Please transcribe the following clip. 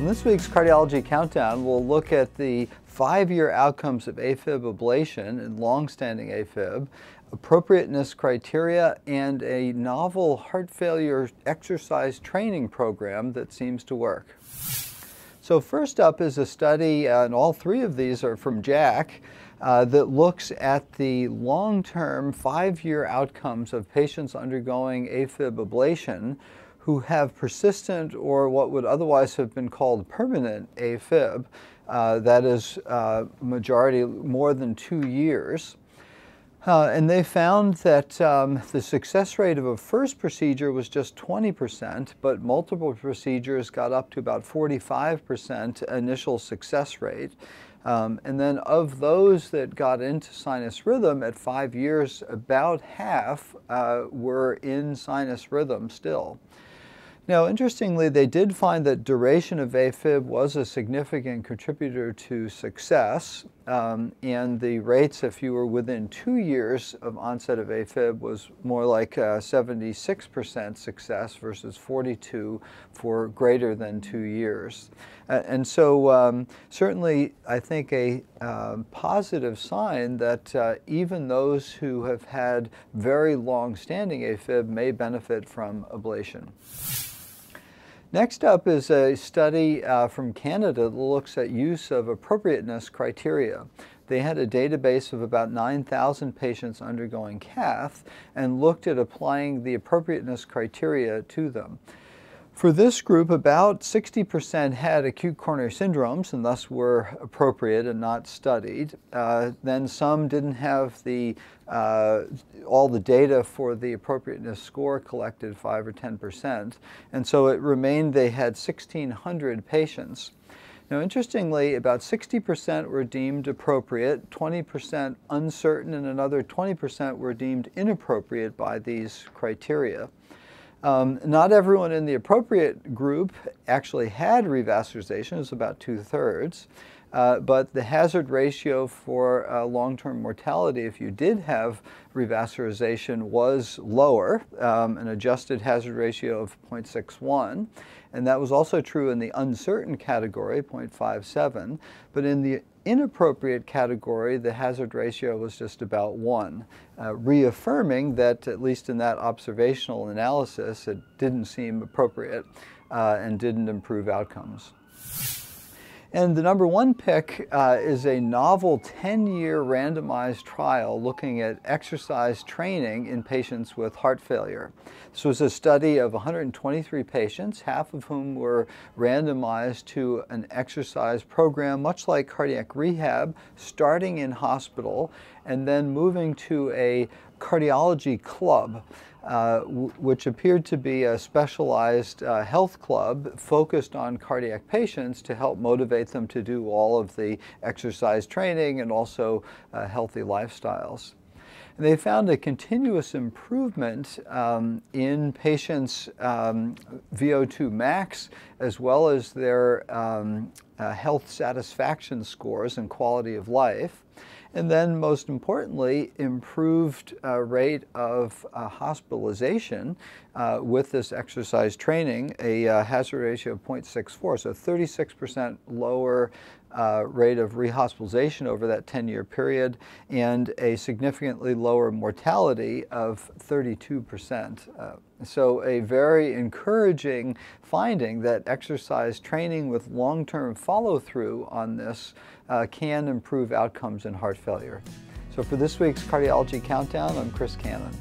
In this week's Cardiology Countdown, we'll look at the 5-year outcomes of Afib ablation in long-standing Afib, appropriateness criteria, and a novel heart failure exercise training program that seems to work. So first up is a study, and all three of these are from Jack, that looks at the long-term 5-year outcomes of patients undergoing Afib ablation who have persistent or what would otherwise have been called permanent Afib, that is majority more than 2 years. And they found that the success rate of a first procedure was just 20%, but multiple procedures got up to about 45% initial success rate. And then of those that got into sinus rhythm at 5 years, about half were in sinus rhythm still. Now, interestingly, they did find that duration of Afib was a significant contributor to success, and the rates, if you were within 2 years of onset of Afib, was more like 76% success versus 42% for greater than 2 years. And so certainly, I think a positive sign that even those who have had very long-standing Afib may benefit from ablation. Next up is a study from Canada that looks at use of appropriateness criteria. They had a database of about 9,000 patients undergoing cath and looked at applying the appropriateness criteria to them. For this group, about 60% had acute coronary syndromes and thus were appropriate and not studied. Then some didn't have all the data for the appropriateness score collected, 5 or 10%. And so it remained they had 1,600 patients. Now, interestingly, about 60% were deemed appropriate, 20% uncertain, and another 20% were deemed inappropriate by these criteria. Not everyone in the appropriate group actually had revascularization. It was about 2/3. But the hazard ratio for long-term mortality, if you did have revascularization, was lower, an adjusted hazard ratio of 0.61. And that was also true in the uncertain category, 0.57. But in the inappropriate category, the hazard ratio was just about 1, reaffirming that, at least in that observational analysis, it didn't seem appropriate and didn't improve outcomes. And the number one pick is a novel 10-year randomized trial looking at exercise training in patients with heart failure. This was a study of 123 patients, half of whom were randomized to an exercise program, much like cardiac rehab, starting in hospital and then moving to a cardiology club, which appeared to be a specialized health club focused on cardiac patients to help motivate them to do all of the exercise training and also healthy lifestyles. And they found a continuous improvement in patients' VO2 max, as well as their health satisfaction scores and quality of life. And then, most importantly, improved rate of hospitalization with this exercise training, a hazard ratio of 0.64, so 36% lower rate of rehospitalization over that 10-year period, and a significantly lower mortality of 32%. So a very encouraging finding that exercise training with long-term follow-through on this can improve outcomes in heart failure. So for this week's Cardiology Countdown, I'm Chris Cannon.